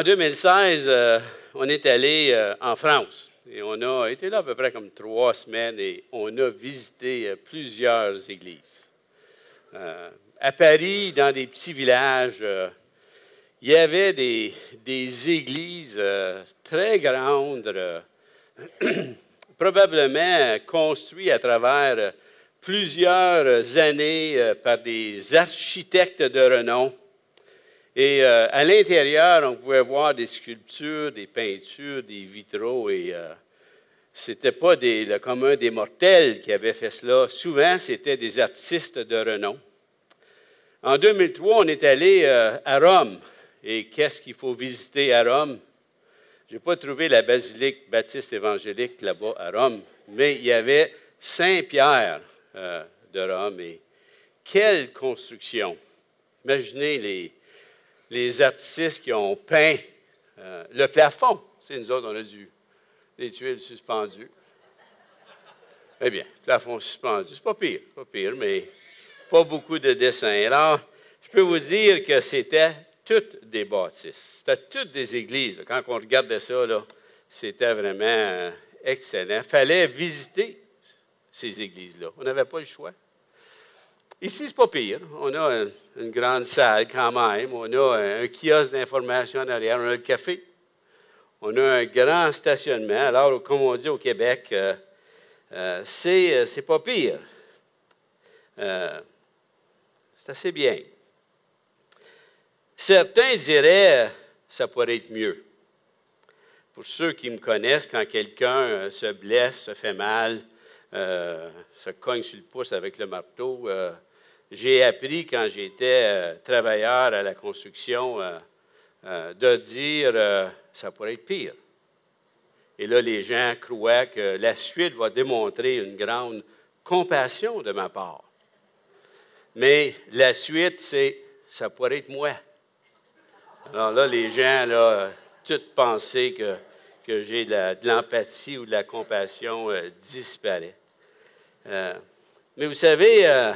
2016, on est allé en France et on a été là à peu près comme 3 semaines et on a visité plusieurs églises. À Paris, dans des petits villages, il y avait des églises très grandes, probablement construites à travers plusieurs années par des architectes de renom. Et à l'intérieur, on pouvait voir des sculptures, des peintures, des vitraux. Et ce n'était pas le commun des mortels qui avaient fait cela. Souvent, c'était des artistes de renom. En 2003, on est allé à Rome. Et qu'est-ce qu'il faut visiter à Rome? Je n'ai pas trouvé la basilique baptiste évangélique là-bas à Rome, mais il y avait Saint-Pierre de Rome. Et quelle construction! Imaginez les artistes qui ont peint le plafond. C'est nous autres, on a des tuiles suspendues. Eh bien, plafond suspendu, c'est pas pire, mais pas beaucoup de dessins. Alors, je peux vous dire que c'était toutes des bâtisses. C'était toutes des églises. Quand on regardait ça, c'était vraiment excellent. Il fallait visiter ces églises-là. On n'avait pas le choix. Ici, c'est pas pire. On a une grande salle quand même. On a un kiosque d'information en arrière. On a le café. On a un grand stationnement. Alors, comme on dit au Québec, c'est pas pire. C'est assez bien. Certains diraient ça pourrait être mieux. Pour ceux qui me connaissent, quand quelqu'un se blesse, se fait mal, se cogne sur le pouce avec le marteau, j'ai appris quand j'étais travailleur à la construction de dire ça pourrait être pire. Et là, les gens croient que la suite va démontrer une grande compassion de ma part. Mais la suite, c'est ça pourrait être moi. Alors là, les gens, tout pensaient que j'ai de l'empathie ou de la compassion disparaît. Mais vous savez,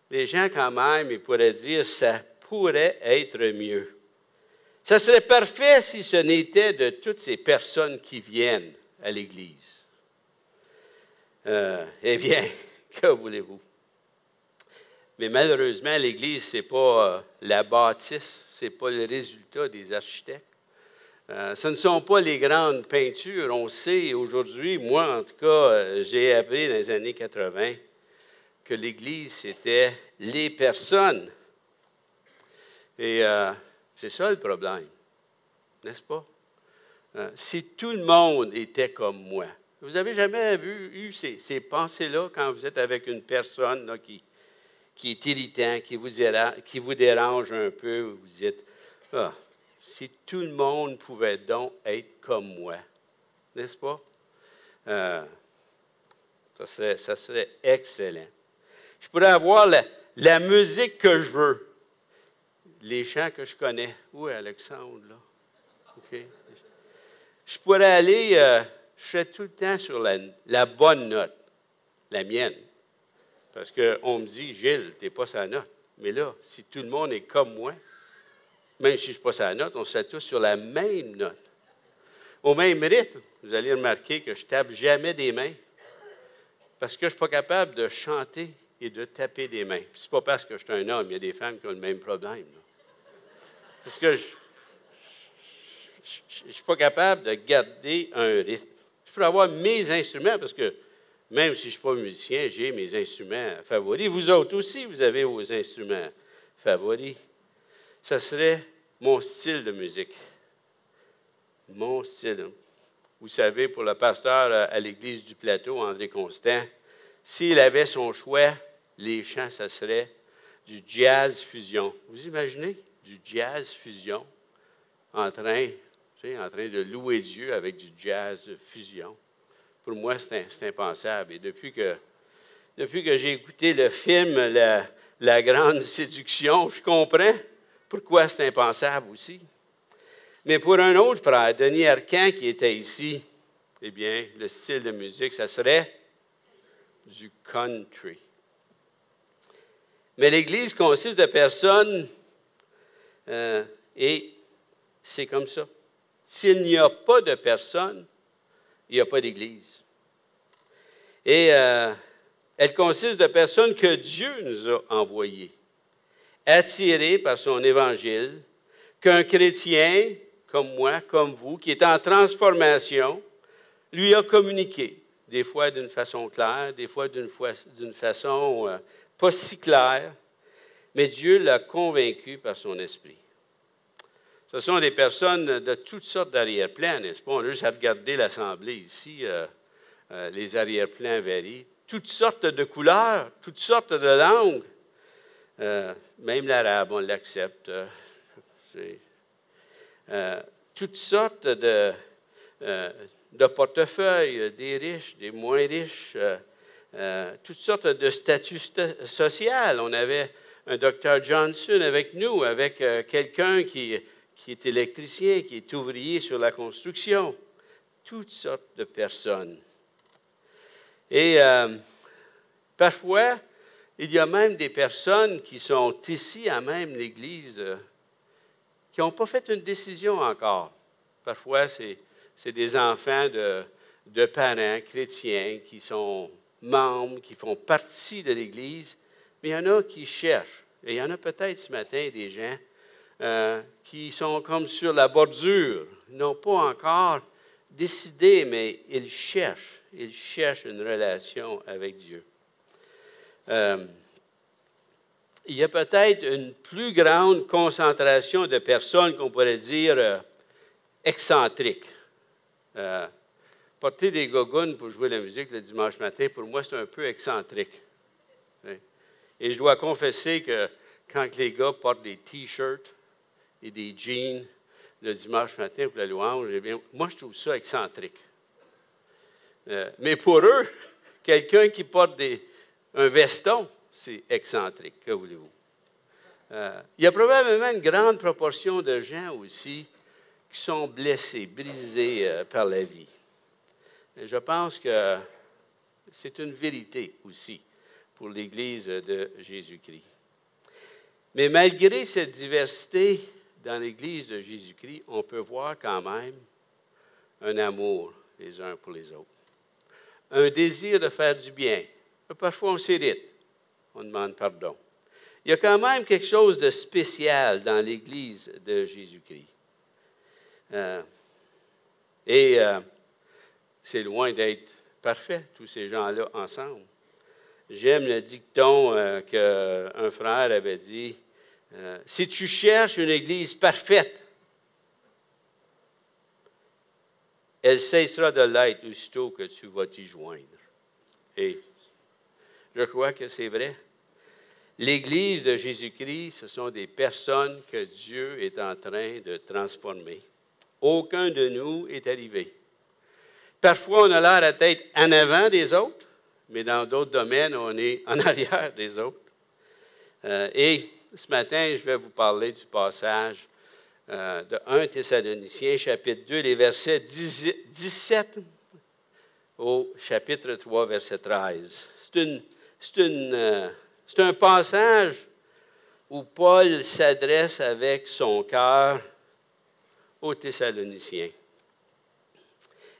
les gens, quand même, ils pourraient dire ça pourrait être mieux. Ça serait parfait si ce n'était de toutes ces personnes qui viennent à l'Église. Eh bien, que voulez-vous? Mais malheureusement, l'Église, ce n'est pas la bâtisse, ce n'est pas le résultat des architectes. Ce ne sont pas les grandes peintures. On sait aujourd'hui, moi en tout cas, j'ai appris dans les années 80 que l'Église, c'était les personnes. Et c'est ça le problème, n'est-ce pas? Si tout le monde était comme moi, vous n'avez jamais eu ces pensées-là quand vous êtes avec une personne là, qui est irritant, qui vous dérange un peu, vous dites, si tout le monde pouvait donc être comme moi, n'est-ce pas? Ça serait excellent. Je pourrais avoir la musique que je veux, les chants que je connais. Où est Alexandre, là? OK. Je pourrais aller, je serais tout le temps sur la bonne note, la mienne. Parce qu'on me dit, Gilles, tu n'es pas sa note. Mais là, si tout le monde est comme moi, même si je ne suis pas sa note, on serait tous sur la même note. Au même rythme, vous allez remarquer que je ne tape jamais des mains parce que je ne suis pas capable de chanter et de taper des mains. Ce n'est pas parce que je suis un homme, il y a des femmes qui ont le même problème. Là. Parce que je ne suis pas capable de garder un rythme. Il faut avoir mes instruments parce que même si je ne suis pas musicien, j'ai mes instruments favoris. Vous autres aussi, vous avez vos instruments favoris. Ça serait mon style de musique. Mon style. Vous savez, pour le pasteur à l'Église du Plateau, André Constant, s'il avait son choix, les chants, ça serait du jazz fusion. Vous imaginez? Du jazz fusion en train de louer Dieu avec du jazz fusion. Pour moi, c'est impensable. Et depuis que j'ai écouté le film La Grande Séduction, je comprends pourquoi c'est impensable aussi. Mais pour un autre frère, Denis Arcan, qui était ici, eh bien, le style de musique, ça serait du country. Mais l'Église consiste de personnes et C'est comme ça. S'il n'y a pas de personne, il n'y a pas d'Église. Et elle consiste de personnes que Dieu nous a envoyées, attirées par son évangile, qu'un chrétien, comme moi, comme vous, qui est en transformation, lui a communiqué, des fois d'une façon claire, des fois d'une façon pas si claire, mais Dieu l'a convaincu par son esprit. Ce sont des personnes de toutes sortes d'arrière-plans, n'est-ce pas? On a juste à regarder l'Assemblée ici, les arrière-plans varient. Toutes sortes de couleurs, toutes sortes de langues. Même l'arabe, on l'accepte. Toutes sortes de portefeuilles, des riches, des moins riches, toutes sortes de statuts sociaux. On avait un docteur Johnson avec nous, avec quelqu'un qui est électricien, qui est ouvrier sur la construction. Toutes sortes de personnes. Et parfois, il y a même des personnes qui sont ici à même l'Église qui n'ont pas fait une décision encore. Parfois, c'est des enfants de parents chrétiens qui sont membres, qui font partie de l'Église, mais il y en a qui cherchent. Et il y en a peut-être ce matin des gens qui sont comme sur la bordure, n'ont pas encore décidé, mais ils cherchent une relation avec Dieu. Il y a peut-être une plus grande concentration de personnes qu'on pourrait dire excentriques. Porter des gogoons pour jouer la musique le dimanche matin, pour moi, c'est un peu excentrique. Et je dois confesser que quand les gars portent des T-shirts et des jeans le dimanche matin pour la louange, eh bien, moi, je trouve ça excentrique. Mais pour eux, quelqu'un qui porte un veston, c'est excentrique, que voulez-vous? Il y a probablement une grande proportion de gens aussi qui sont blessés, brisés par la vie. Et je pense que c'est une vérité aussi pour l'Église de Jésus-Christ. Mais malgré cette diversité dans l'Église de Jésus-Christ, on peut voir quand même un amour les uns pour les autres. Un désir de faire du bien. Parfois, on s'irrite. On demande pardon. Il y a quand même quelque chose de spécial dans l'Église de Jésus-Christ. C'est loin d'être parfait, tous ces gens-là ensemble. J'aime le dicton qu'un frère avait dit, si tu cherches une Église parfaite, elle cessera de l'être aussitôt que tu vas t'y joindre. Et je crois que c'est vrai. L'Église de Jésus-Christ, ce sont des personnes que Dieu est en train de transformer. Aucun de nous est arrivé. Parfois, on a l'air à être en avant des autres, mais dans d'autres domaines, on est en arrière des autres. Et ce matin, je vais vous parler du passage de 1 Thessaloniciens, chapitre 2, les versets 17 au chapitre 3, verset 13. C'est un passage où Paul s'adresse avec son cœur aux Thessaloniciens.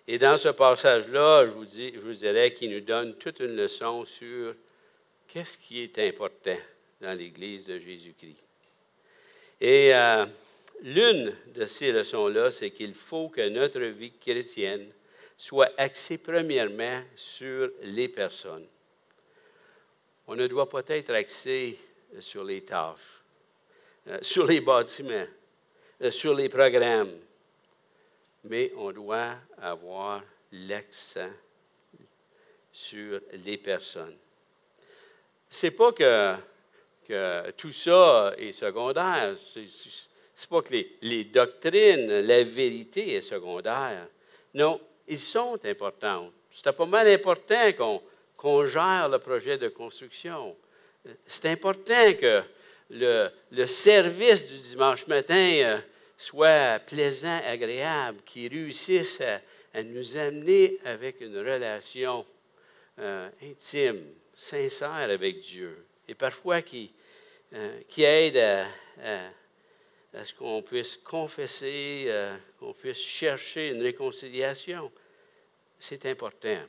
Et dans ce passage-là, je vous dirais qu'il nous donne toute une leçon sur qu'est-ce qui est important dans l'Église de Jésus-Christ. Et l'une de ces leçons-là, c'est qu'il faut que notre vie chrétienne soit axée premièrement sur les personnes. On ne doit pas être axé sur les tâches, sur les bâtiments, sur les programmes, mais on doit avoir l'accent sur les personnes. Ce n'est pas que tout ça est secondaire. C'est pas que les doctrines, la vérité est secondaire. Non, ils sont importants. C'est pas mal important qu'on gère le projet de construction. C'est important que le service du dimanche matin soit plaisant, agréable, qu'il réussisse à nous amener avec une relation intime, sincère avec Dieu. Et parfois qui aide à ce qu'on puisse confesser, qu'on puisse chercher une réconciliation. C'est important.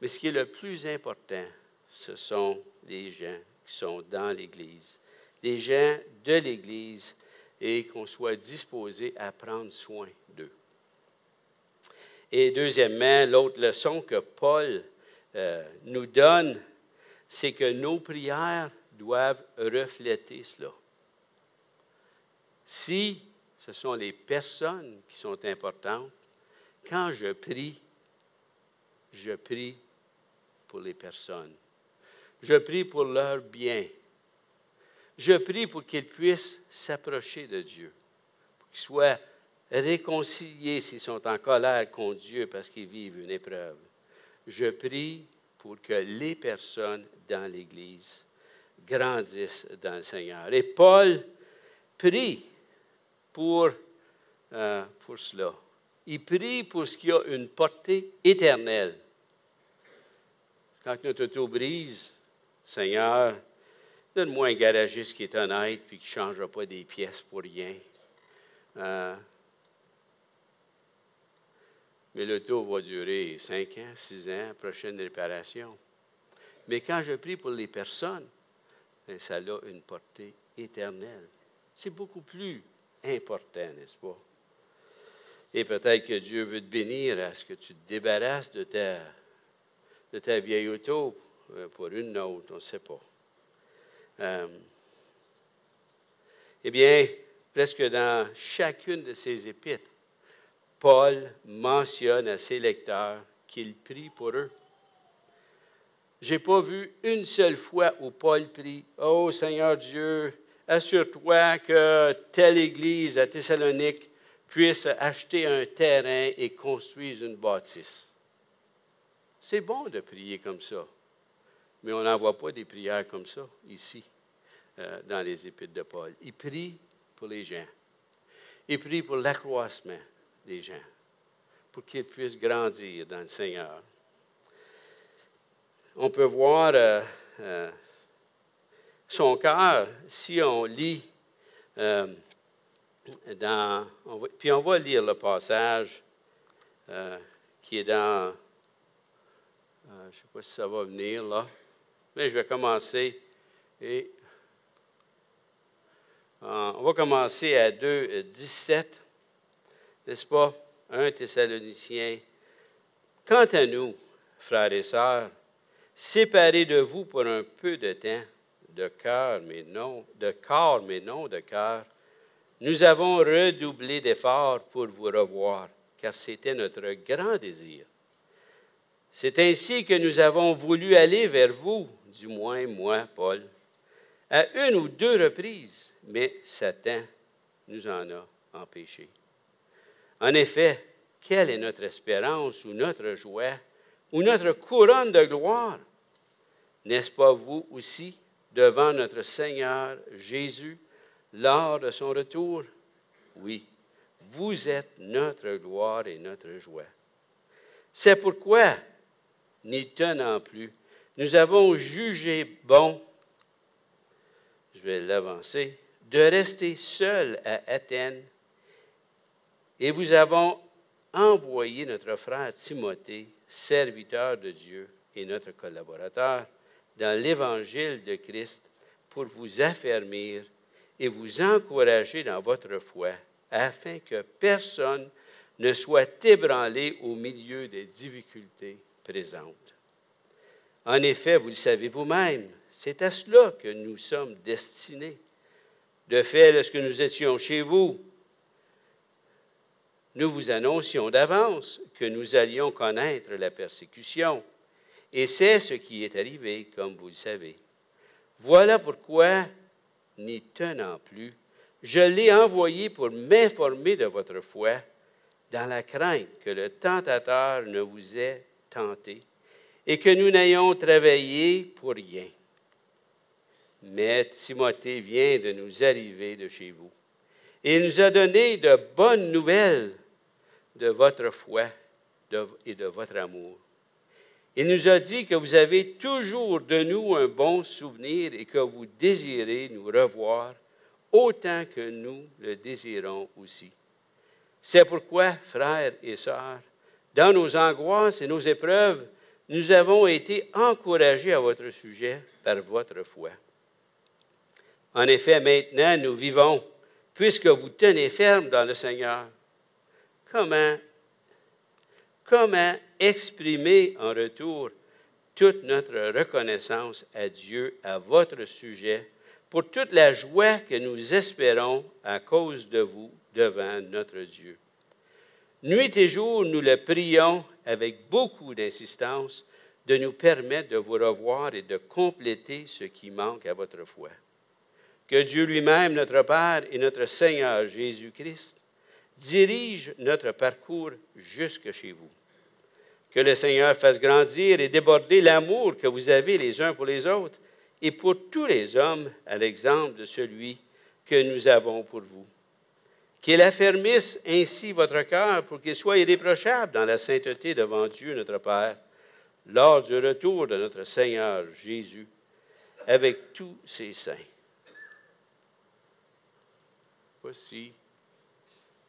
Mais ce qui est le plus important, ce sont les gens qui sont dans l'Église. Les gens de l'Église et qu'on soit disposé à prendre soin d'eux. Et deuxièmement, l'autre leçon que Paul nous donne, c'est que nos prières doivent refléter cela. Si ce sont les personnes qui sont importantes, quand je prie pour les personnes. Je prie pour leur bien. Je prie pour qu'ils puissent s'approcher de Dieu, pour qu'ils soient réconciliés s'ils sont en colère contre Dieu parce qu'ils vivent une épreuve. Je prie pour que les personnes dans l'Église grandissent dans le Seigneur. Et Paul prie pour cela. Il prie pour ce qui a une portée éternelle. Quand notre auto brise, Seigneur, donne-moi un garagiste qui est honnête et qui ne changera pas des pièces pour rien. Mais l'auto va durer 5 ans, 6 ans, prochaine réparation. Mais quand je prie pour les personnes, ça a une portée éternelle. C'est beaucoup plus important, n'est-ce pas? Et peut-être que Dieu veut te bénir à ce que tu te débarrasses de ta vieille auto pour une autre, on ne sait pas. Eh bien, presque dans chacune de ses épîtres, Paul mentionne à ses lecteurs qu'il prie pour eux. Je n'ai pas vu une seule fois où Paul prie « Oh Seigneur Dieu, assure-toi que telle église à Thessalonique puisse acheter un terrain et construire une bâtisse. » C'est bon de prier comme ça, mais on n'en voit pas des prières comme ça ici, dans les épîtres de Paul. Il prie pour les gens. Il prie pour l'accroissement des gens, pour qu'ils puissent grandir dans le Seigneur. On peut voir son cœur si on lit puis on va lire le passage qui est dans, je ne sais pas si ça va venir là, mais je vais commencer et on va commencer à 2, 17, n'est-ce pas? 1 Thessaloniciens. Quant à nous, frères et sœurs, séparés de vous pour un peu de temps, de corps, mais non de cœur, nous avons redoublé d'efforts pour vous revoir, car c'était notre grand désir. C'est ainsi que nous avons voulu aller vers vous, du moins moi, Paul, à 1 ou 2 reprises, mais Satan nous en a empêchés. En effet, quelle est notre espérance ou notre joie ou notre couronne de gloire? N'est-ce pas vous aussi, devant notre Seigneur Jésus, lors de son retour? Oui, vous êtes notre gloire et notre joie. C'est pourquoi, n'y tenant plus, nous avons jugé bon, je vais l'avancer, de rester seuls à Athènes, et vous avons envoyé notre frère Timothée, serviteur de Dieu et notre collaborateur, dans l'Évangile de Christ pour vous affermir et vous encourager dans votre foi, afin que personne ne soit ébranlé au milieu des difficultés présentes. En effet, vous le savez vous-même, c'est à cela que nous sommes destinés. De fait, lorsque nous étions chez vous, nous vous annoncions d'avance que nous allions connaître la persécution. Et c'est ce qui est arrivé, comme vous le savez. Voilà pourquoi, n'y tenant plus, je l'ai envoyé pour m'informer de votre foi, dans la crainte que le tentateur ne vous ait tenté et que nous n'ayons travaillé pour rien. Mais Timothée vient de nous arriver de chez vous et il nous a donné de bonnes nouvelles de votre foi et de votre amour. Il nous a dit que vous avez toujours de nous un bon souvenir et que vous désirez nous revoir autant que nous le désirons aussi. C'est pourquoi, frères et sœurs, dans nos angoisses et nos épreuves, nous avons été encouragés à votre sujet par votre foi. En effet, maintenant, nous vivons, puisque vous tenez ferme dans le Seigneur. Comment exprimer en retour toute notre reconnaissance à Dieu à votre sujet pour toute la joie que nous espérons à cause de vous devant notre Dieu? Nuit et jour, nous le prions avec beaucoup d'insistance de nous permettre de vous revoir et de compléter ce qui manque à votre foi. Que Dieu lui-même, notre Père et notre Seigneur Jésus-Christ, dirige notre parcours jusque chez vous. Que le Seigneur fasse grandir et déborder l'amour que vous avez les uns pour les autres et pour tous les hommes, à l'exemple de celui que nous avons pour vous. Qu'il affermisse ainsi votre cœur pour qu'il soit irréprochable dans la sainteté devant Dieu notre Père, lors du retour de notre Seigneur Jésus, avec tous ses saints. Voici,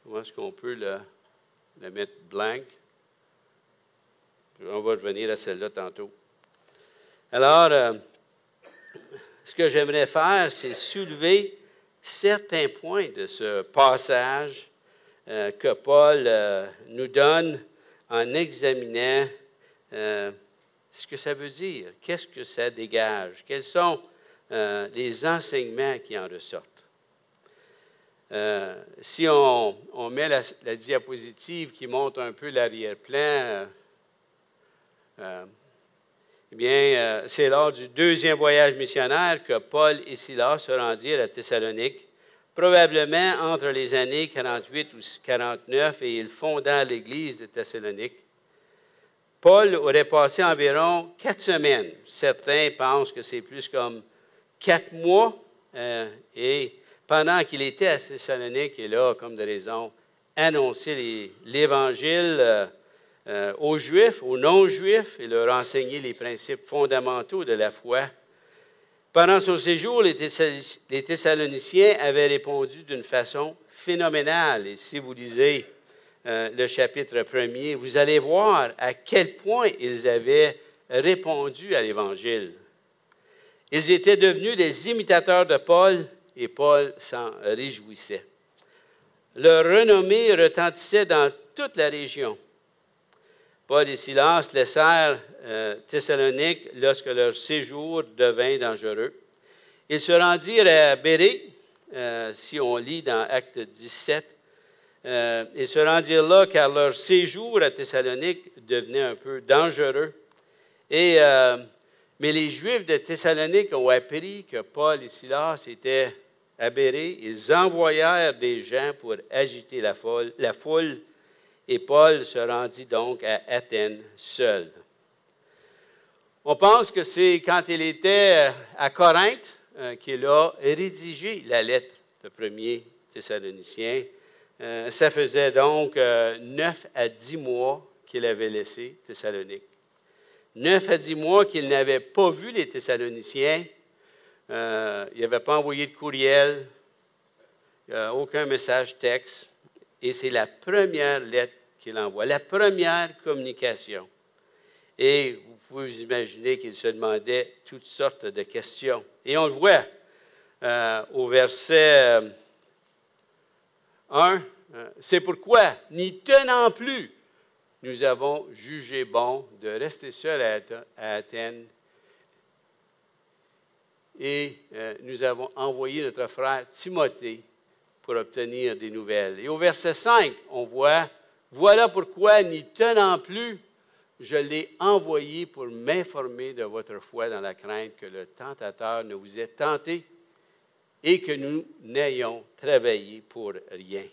comment est-ce qu'on peut la mettre blank? On va revenir à celle-là tantôt. Alors, ce que j'aimerais faire, c'est soulever certains points de ce passage que Paul nous donne en examinant ce que ça veut dire, qu'est-ce que ça dégage, quels sont les enseignements qui en ressortent. Si on met la diapositive qui montre un peu l'arrière-plan, eh bien, c'est lors du deuxième voyage missionnaire que Paul et Silas se rendirent à Thessalonique, probablement entre les années 48 ou 49, et ils fondèrent l'église de Thessalonique. Paul aurait passé environ 4 semaines. Certains pensent que c'est plus comme 4 mois, et pendant qu'il était à Thessalonique, il a, comme de raison, annoncé l'Évangile aux Juifs, aux non-Juifs, et leur enseigner les principes fondamentaux de la foi. Pendant son séjour, les Thessaloniciens avaient répondu d'une façon phénoménale. Et si vous lisez le chapitre 1er, vous allez voir à quel point ils avaient répondu à l'Évangile. Ils étaient devenus des imitateurs de Paul, et Paul s'en réjouissait. Leur renommée retentissait dans toute la région. Paul et Silas laissèrent Thessalonique lorsque leur séjour devint dangereux. Ils se rendirent à Bérée, si on lit dans Actes 17. Ils se rendirent là car leur séjour à Thessalonique devenait un peu dangereux. Mais les Juifs de Thessalonique ont appris que Paul et Silas étaient à Bérée. Ils envoyèrent des gens pour agiter la foule. Et Paul se rendit donc à Athènes seul. On pense que c'est quand il était à Corinthe qu'il a rédigé la lettre de 1er Thessaloniciens. Ça faisait donc 9 à 10 mois qu'il avait laissé Thessalonique. 9 à 10 mois qu'il n'avait pas vu les Thessaloniciens. Il n'avait pas envoyé de courriel, aucun message texte. Et c'est la première lettre qu'il envoie, la première communication. Et vous pouvez vous imaginer qu'il se demandait toutes sortes de questions. Et on le voit au verset 1. C'est pourquoi, n'y tenant plus, nous avons jugé bon de rester seuls à Athènes. Et nous avons envoyé notre frère Timothée pour obtenir des nouvelles. Et au verset 5, on voit, voilà pourquoi, n'y tenant plus, je l'ai envoyé pour m'informer de votre foi dans la crainte que le tentateur ne vous ait tenté et que nous n'ayons travaillé pour rien.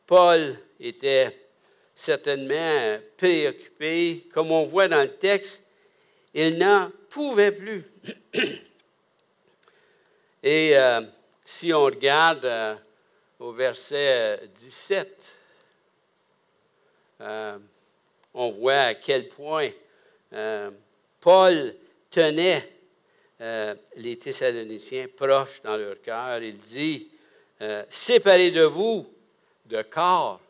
Paul était certainement préoccupé. Comme on voit dans le texte, il n'en pouvait plus. Et si on regarde au verset 17, on voit à quel point Paul tenait les Thessaloniciens proches dans leur cœur. Il dit, séparez de vous de corps,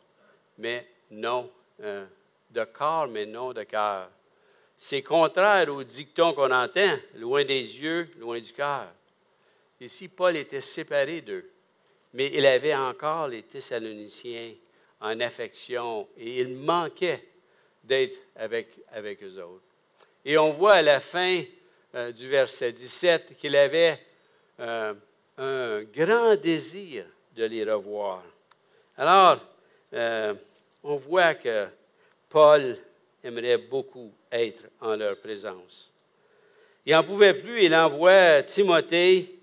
mais non de corps, mais non de cœur. C'est contraire au dicton qu'on entend, loin des yeux, loin du cœur. Ici, Paul était séparé d'eux, mais il avait encore les Thessaloniciens en affection et il manquait d'être avec eux autres. Et on voit à la fin du verset 17 qu'il avait un grand désir de les revoir. Alors, on voit que Paul aimerait beaucoup être en leur présence. Il n'en pouvait plus, il envoie Timothée.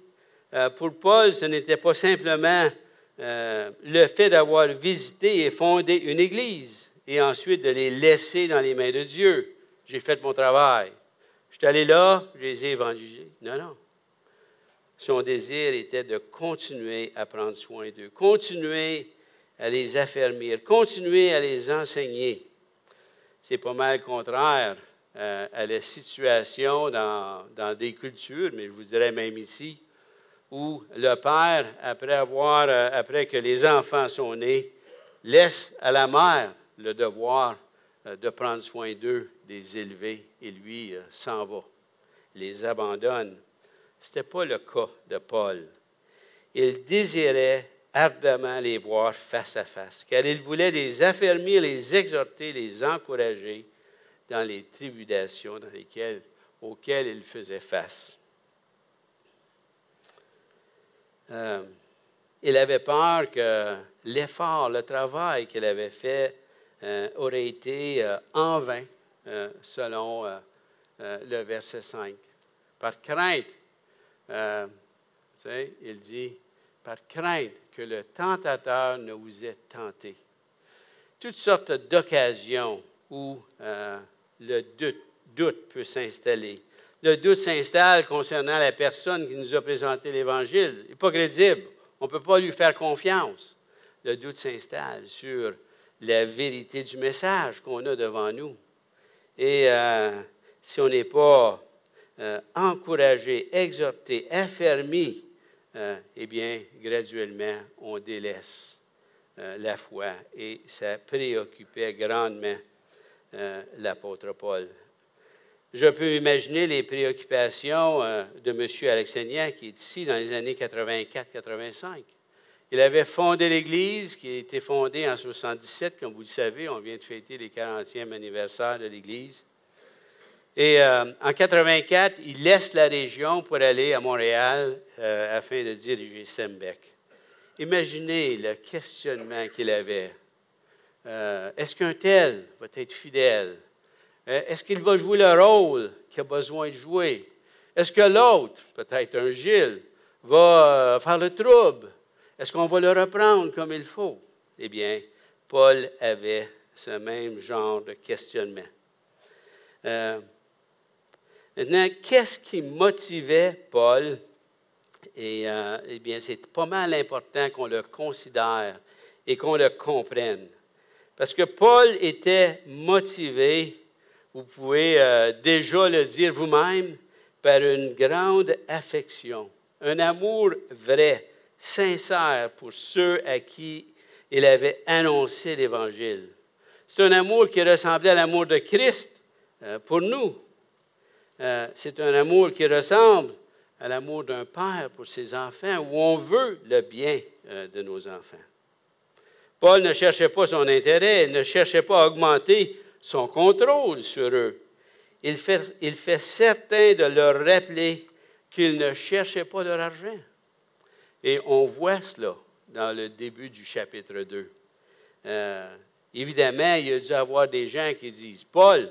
Pour Paul, ce n'était pas simplement le fait d'avoir visité et fondé une église et ensuite de les laisser dans les mains de Dieu. J'ai fait mon travail. Je suis allé là, je les ai évangélisés. Non, non. Son désir était de continuer à prendre soin d'eux, continuer à les affermir, continuer à les enseigner. C'est pas mal contraire à la situation dans des cultures, mais je vous dirais même ici, où le père, après que les enfants sont nés, laisse à la mère le devoir de prendre soin d'eux, des élever, et lui s'en va, les abandonne. Ce n'était pas le cas de Paul. Il désirait ardemment les voir face à face, car il voulait les affermir, les exhorter, les encourager dans les tribulations auxquelles il faisait face. Il avait peur que l'effort, le travail qu'il avait fait aurait été en vain, selon le verset 5. Par crainte, il dit, par crainte que le tentateur ne vous ait tenté. Toutes sortes d'occasions où le doute peut s'installer. Le doute s'installe concernant la personne qui nous a présenté l'Évangile. Il n'est pas crédible. On ne peut pas lui faire confiance. Le doute s'installe sur la vérité du message qu'on a devant nous. Et si on n'est pas encouragé, exhorté, affermi, eh bien, graduellement, on délaisse la foi. Et ça préoccupait grandement l'apôtre Paul. Je peux imaginer les préoccupations de M. Alexanian, qui est ici dans les années 84-85. Il avait fondé l'Église, qui a été fondée en 1977, comme vous le savez. On vient de fêter les 40e anniversaire de l'Église. Et en 84, il laisse la région pour aller à Montréal afin de diriger Sembec. Imaginez le questionnement qu'il avait. Est-ce qu'un tel va être fidèle? Est-ce qu'il va jouer le rôle qu'il a besoin de jouer? Est-ce que l'autre, peut-être un Gilles, va faire le trouble? Est-ce qu'on va le reprendre comme il faut? Eh bien, Paul avait ce même genre de questionnement. Maintenant, qu'est-ce qui motivait Paul? Eh bien, c'est pas mal important qu'on le considère et qu'on le comprenne. Parce que Paul était motivé, vous pouvez déjà le dire vous-même, par une grande affection, un amour vrai, sincère pour ceux à qui il avait annoncé l'Évangile. C'est un amour qui ressemblait à l'amour de Christ pour nous. C'est un amour qui ressemble à l'amour d'un père pour ses enfants, où on veut le bien de nos enfants. Paul ne cherchait pas son intérêt, il ne cherchait pas à augmenter son contrôle sur eux. Il fait certain de leur rappeler qu'il ne cherchait pas leur argent. Et on voit cela dans le début du chapitre 2. Évidemment, il y a dû y avoir des gens qui disent « Paul,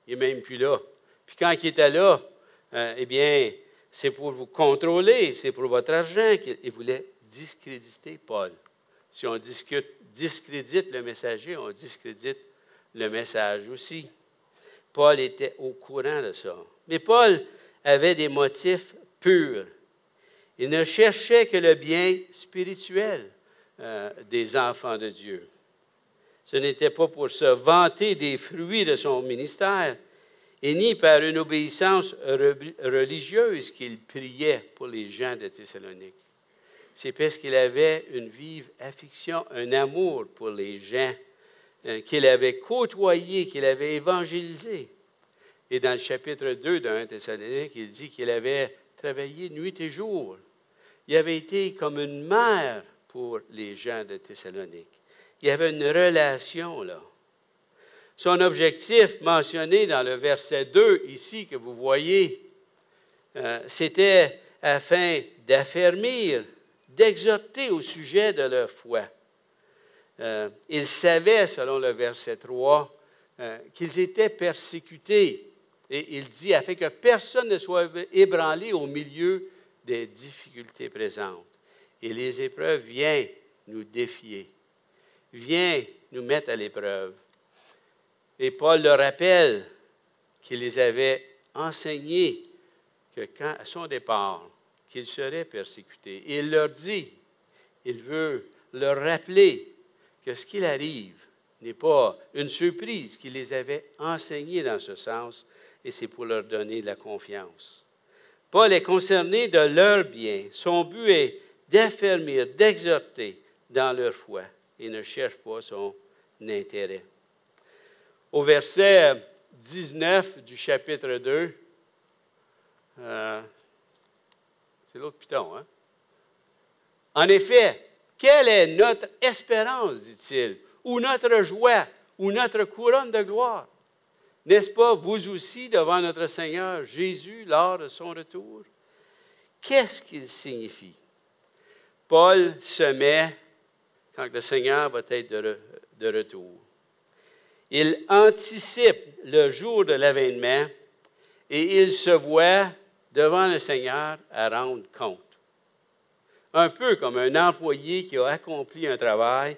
il n'est même plus là. » Puis quand il était là, eh bien, c'est pour vous contrôler, c'est pour votre argent qu'il voulait discréditer Paul. Si on discrédite le messager, on discrédite le message aussi. Paul était au courant de ça. Mais Paul avait des motifs purs. Il ne cherchait que le bien spirituel des enfants de Dieu. Ce n'était pas pour se vanter des fruits de son ministère. et ni par une obéissance religieuse qu'il priait pour les gens de Thessalonique. C'est parce qu'il avait une vive affection, un amour pour les gens qu'il avait côtoyés, qu'il avait évangélisés. Et dans le chapitre 2 de 1 Thessalonique, il dit qu'il avait travaillé nuit et jour. Il avait été comme une mère pour les gens de Thessalonique. Il y avait une relation là. Son objectif mentionné dans le verset 2 ici que vous voyez, c'était afin d'affermir, d'exhorter au sujet de leur foi. Ils savaient, selon le verset 3, qu'ils étaient persécutés. Et il dit, afin que personne ne soit ébranlé au milieu des difficultés présentes. Et les épreuves viennent nous défier, viennent nous mettre à l'épreuve. Et Paul leur rappelle qu'il les avait enseignés que à son départ, qu'ils seraient persécutés. Et il leur dit, il veut leur rappeler que ce qu'il arrive n'est pas une surprise, qu'il les avait enseignés dans ce sens, et c'est pour leur donner de la confiance. Paul est concerné de leur bien. Son but est d'affermir, d'exhorter dans leur foi et ne cherche pas son intérêt. Au verset 19 du chapitre 2, c'est l'autre piton, hein? En effet, quelle est notre espérance, dit-il, ou notre joie, ou notre couronne de gloire? N'est-ce pas vous aussi devant notre Seigneur Jésus lors de son retour? Qu'est-ce qu'il signifie? Paul se met quand le Seigneur va être de retour. Il anticipe le jour de l'avènement et il se voit devant le Seigneur à rendre compte. Un peu comme un employé qui a accompli un travail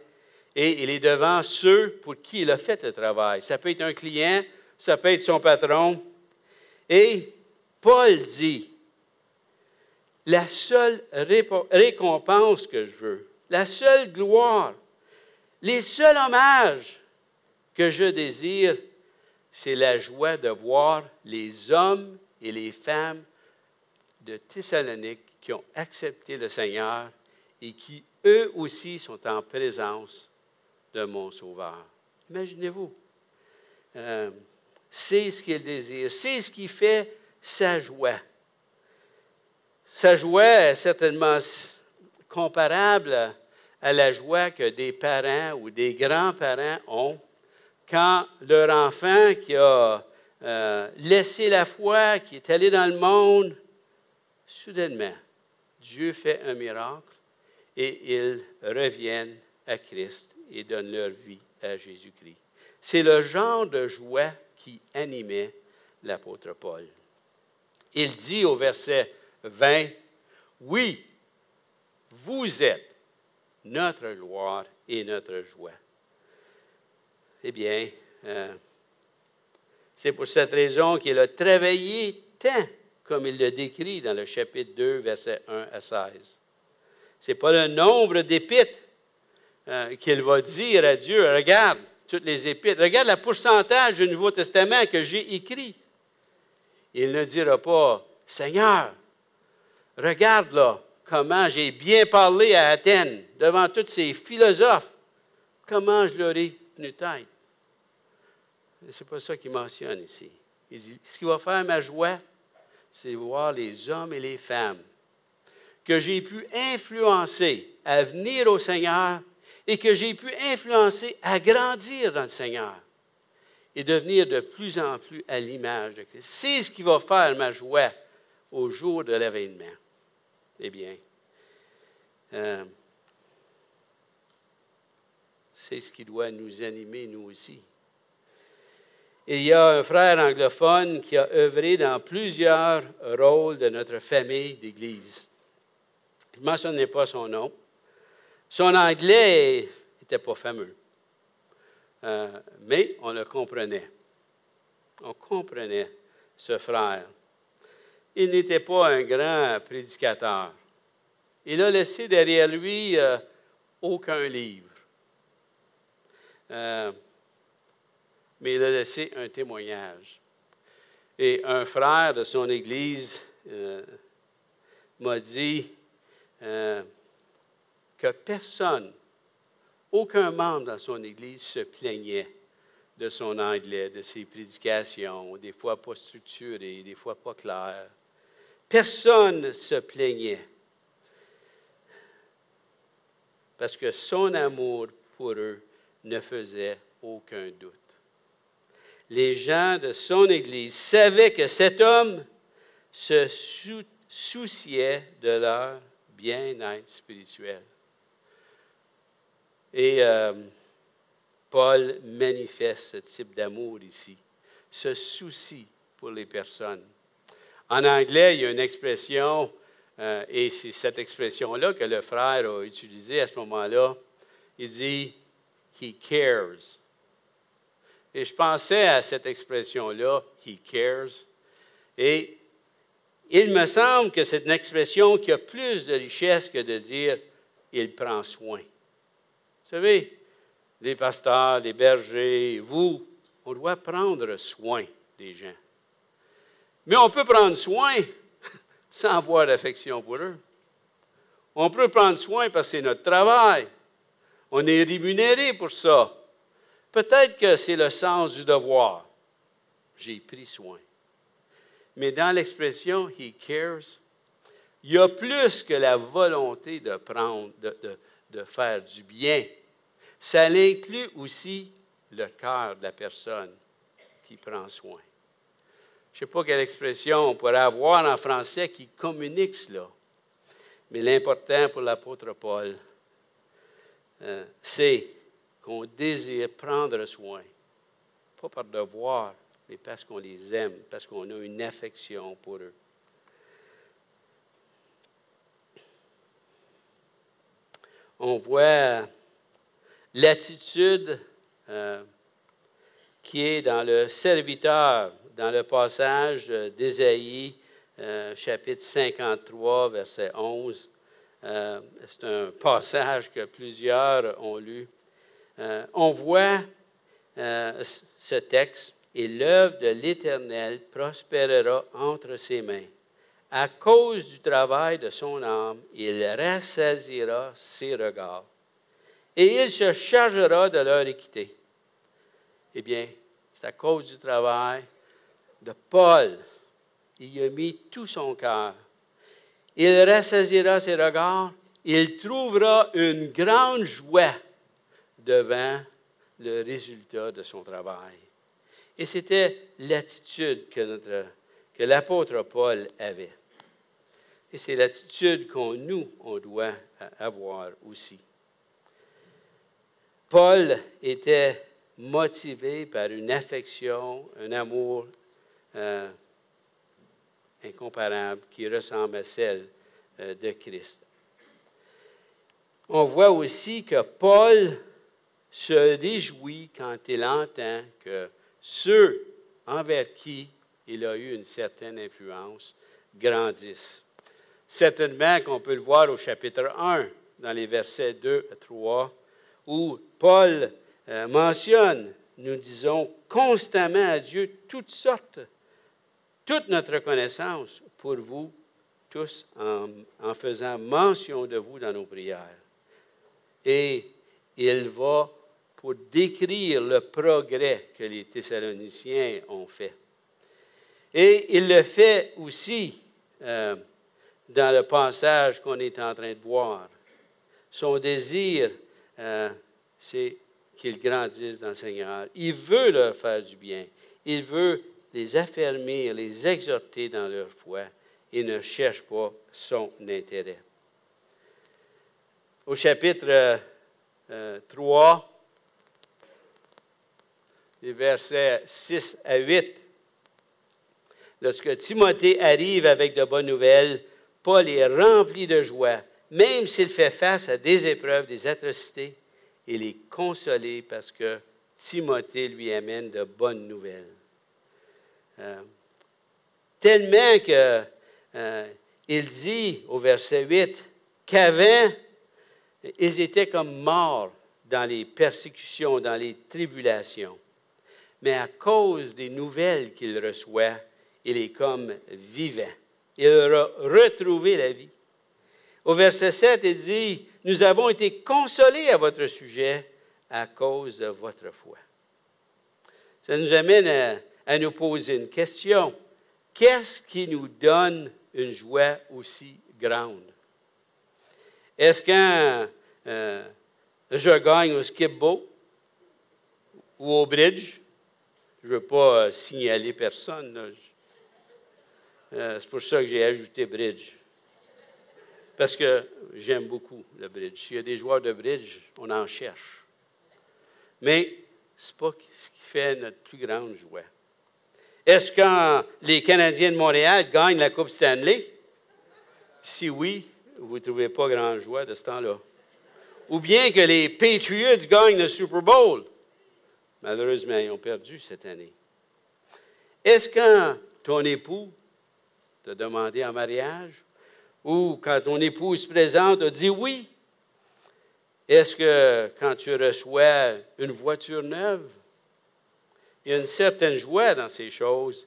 et il est devant ceux pour qui il a fait le travail. Ça peut être un client, ça peut être son patron. Et Paul dit, la seule récompense que je veux, la seule gloire, les seuls hommages que je désire, c'est la joie de voir les hommes et les femmes de Thessalonique qui ont accepté le Seigneur et qui, eux aussi, sont en présence de mon Sauveur. Imaginez-vous. C'est ce qu'il désire. C'est ce qui fait sa joie. Sa joie est certainement comparable à la joie que des parents ou des grands-parents ont quand leur enfant qui a laissé la foi, qui est allé dans le monde, soudainement, Dieu fait un miracle et ils reviennent à Christ et donnent leur vie à Jésus-Christ. C'est le genre de joie qui animait l'apôtre Paul. Il dit au verset 20, « Oui, vous êtes notre gloire et notre joie. » Eh bien, c'est pour cette raison qu'il a travaillé tant, comme il le décrit dans le chapitre 2, versets 1 à 16. Ce n'est pas le nombre d'épîtres qu'il va dire à Dieu, « Regarde toutes les épîtres, regarde le pourcentage du Nouveau Testament que j'ai écrit. » Il ne dira pas, « Seigneur, regarde là comment j'ai bien parlé à Athènes devant tous ces philosophes, comment je leur ai tenu tête. » Ce n'est pas ça qu'il mentionne ici. Il dit, ce qui va faire ma joie, c'est voir les hommes et les femmes que j'ai pu influencer à venir au Seigneur et que j'ai pu influencer à grandir dans le Seigneur et devenir de plus en plus à l'image de Christ. C'est ce qui va faire ma joie au jour de l'avènement. Eh bien, c'est ce qui doit nous animer, nous aussi. Il y a un frère anglophone qui a œuvré dans plusieurs rôles de notre famille d'Église. Je ne mentionnais pas son nom. Son anglais n'était pas fameux. Mais on le comprenait. On comprenait ce frère. Il n'était pas un grand prédicateur. Il a laissé derrière lui aucun livre. Mais il a laissé un témoignage. Et un frère de son église m'a dit que personne, aucun membre dans son église se plaignait de son anglais, de ses prédications, des fois pas structurées, des fois pas claires. Personne ne se plaignait parce que son amour pour eux ne faisait aucun doute. Les gens de son Église savaient que cet homme se souciait de leur bien-être spirituel. Et Paul manifeste ce type d'amour ici, ce souci pour les personnes. En anglais, il y a une expression, et c'est cette expression-là que le frère a utilisée à ce moment-là. Il dit « he cares ». Et je pensais à cette expression-là, « he cares ». Et il me semble que c'est une expression qui a plus de richesse que de dire « il prend soin ». Vous savez, les pasteurs, les bergers, vous, on doit prendre soin des gens. Mais on peut prendre soin sans avoir d'affection pour eux. On peut prendre soin parce que c'est notre travail. On est rémunéré pour ça. Peut-être que c'est le sens du devoir. J'ai pris soin. Mais dans l'expression « he cares », il y a plus que la volonté de prendre, de faire du bien. Ça inclut aussi le cœur de la personne qui prend soin. Je ne sais pas quelle expression on pourrait avoir en français qui communique cela. Mais l'important pour l'apôtre Paul, c'est qu'on désire prendre soin, pas par devoir, mais parce qu'on les aime, parce qu'on a une affection pour eux. On voit l'attitude qui est dans le serviteur, dans le passage d'Ésaïe, chapitre 53, verset 11. C'est un passage que plusieurs ont lu. On voit ce texte, « Et l'œuvre de l'Éternel prospérera entre ses mains. À cause du travail de son âme, il rassasiera ses regards. Et il se chargera de leur équité. » Eh bien, c'est à cause du travail de Paul. Il y a mis tout son cœur. Il rassasiera ses regards. Il trouvera une grande joie devant le résultat de son travail. Et c'était l'attitude que l'apôtre Paul avait. Et c'est l'attitude on doit avoir aussi. Paul était motivé par une affection, un amour incomparable qui ressemble à celle de Christ. On voit aussi que Paul se réjouit quand il entend que ceux envers qui il a eu une certaine influence grandissent. Certainement qu'on peut le voir au chapitre 1, dans les versets 2 à 3, où Paul mentionne, nous disons constamment à Dieu toute notre reconnaissance pour vous tous en faisant mention de vous dans nos prières. Et il va pour décrire le progrès que les Thessaloniciens ont fait. Et il le fait aussi dans le passage qu'on est en train de voir. Son désir, c'est qu'ils grandissent dans le Seigneur. Il veut leur faire du bien. Il veut les affermir, les exhorter dans leur foi et ne cherche pas son intérêt. Au chapitre 3, les versets 6 à 8, lorsque Timothée arrive avec de bonnes nouvelles, Paul est rempli de joie, même s'il fait face à des épreuves, des atrocités. Il est consolé parce que Timothée lui amène de bonnes nouvelles. Tellement qu'il dit au verset 8 qu'avant, ils étaient comme morts dans les persécutions, dans les tribulations. Mais à cause des nouvelles qu'il reçoit, il est comme vivant. Il a retrouvé la vie. Au verset 7, il dit, « Nous avons été consolés à votre sujet à cause de votre foi. » Ça nous amène à nous poser une question. Qu'est-ce qui nous donne une joie aussi grande? Est-ce quand je gagne au skip-boat ou au bridge? Je ne veux pas signaler personne. C'est pour ça que j'ai ajouté bridge. Parce que j'aime beaucoup le bridge. S'il y a des joueurs de bridge, on en cherche. Mais ce n'est pas ce qui fait notre plus grande joie. Est-ce que quand les Canadiens de Montréal gagnent la Coupe Stanley? Si oui, vous ne trouvez pas grande joie de ce temps-là. Ou bien que les Patriots gagnent le Super Bowl? Malheureusement, ils ont perdu cette année. Est-ce quand ton époux t'a demandé en mariage ou quand ton épouse se présente, a dit oui? Est-ce que quand tu reçois une voiture neuve, il y a une certaine joie dans ces choses,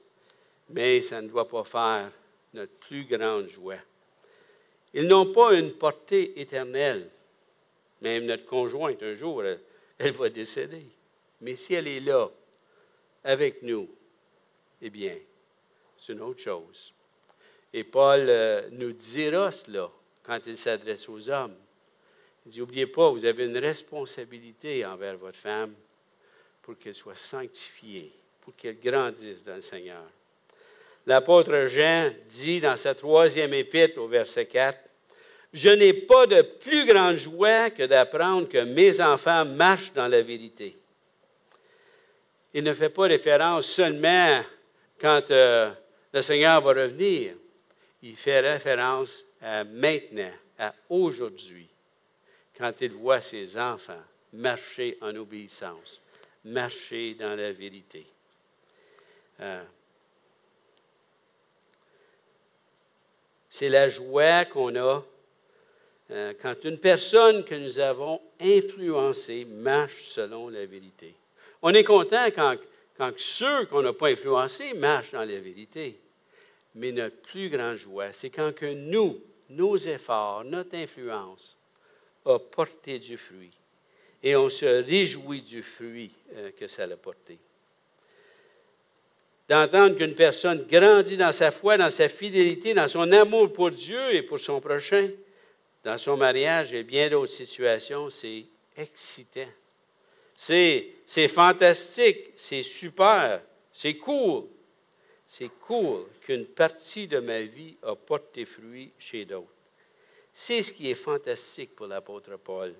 mais ça ne doit pas faire notre plus grande joie. Ils n'ont pas une portée éternelle. Même notre conjointe, un jour, elle va décéder. Mais si elle est là, avec nous, eh bien, c'est une autre chose. Et Paul nous dira cela quand il s'adresse aux hommes. Il dit, n'oubliez pas, vous avez une responsabilité envers votre femme pour qu'elle soit sanctifiée, pour qu'elle grandisse dans le Seigneur. L'apôtre Jean dit dans sa 3e épître au verset 4, « Je n'ai pas de plus grande joie que d'apprendre que mes enfants marchent dans la vérité. » Il ne fait pas référence seulement quand le Seigneur va revenir. Il fait référence à maintenant, à aujourd'hui, quand il voit ses enfants marcher en obéissance, marcher dans la vérité. C'est la joie qu'on a quand une personne que nous avons influencée marche selon la vérité. On est content quand ceux qu'on n'a pas influencés marchent dans la vérité. Mais notre plus grande joie, c'est quand que nous, nos efforts, notre influence a porté du fruit. Et on se réjouit du fruit que ça a porté. D'entendre qu'une personne grandit dans sa foi, dans sa fidélité, dans son amour pour Dieu et pour son prochain, dans son mariage et bien d'autres situations, c'est excitant. C'est fantastique, c'est super, c'est cool. C'est cool qu'une partie de ma vie a porté fruit chez d'autres. C'est ce qui est fantastique pour l'apôtre Paul.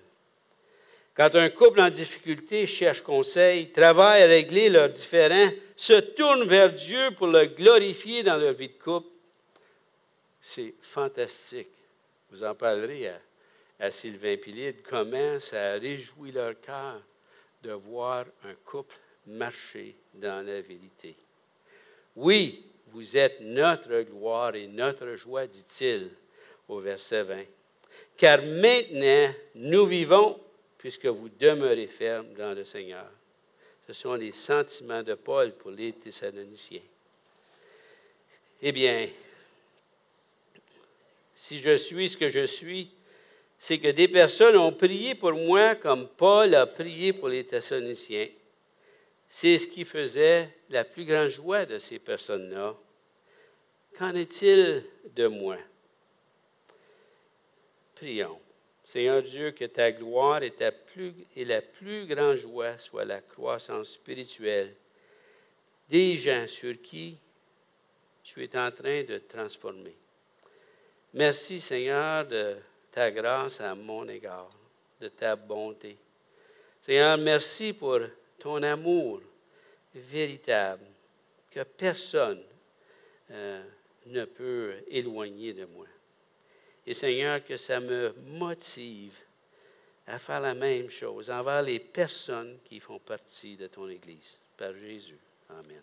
Quand un couple en difficulté cherche conseil, travaille à régler leurs différends, se tourne vers Dieu pour le glorifier dans leur vie de couple, c'est fantastique. Vous en parlerez à Sylvain Pilide, comment ça a réjoui leur cœur de voir un couple marcher dans la vérité. Oui, vous êtes notre gloire et notre joie, dit-il au verset 20. Car maintenant, nous vivons puisque vous demeurez fermes dans le Seigneur. Ce sont les sentiments de Paul pour les Thessaloniciens. Eh bien, si je suis ce que je suis, c'est que des personnes ont prié pour moi comme Paul a prié pour les Thessaloniciens. C'est ce qui faisait la plus grande joie de ces personnes-là. Qu'en est-il de moi? Prions. Seigneur Dieu, que ta gloire et la plus grande joie soit la croissance spirituelle des gens sur qui tu es en train de transformer. Merci, Seigneur, de ta grâce à mon égard, de ta bonté. Seigneur, merci pour ton amour véritable que personne ne peut éloigner de moi. Et Seigneur, que ça me motive à faire la même chose envers les personnes qui font partie de ton Église. Par Jésus. Amen.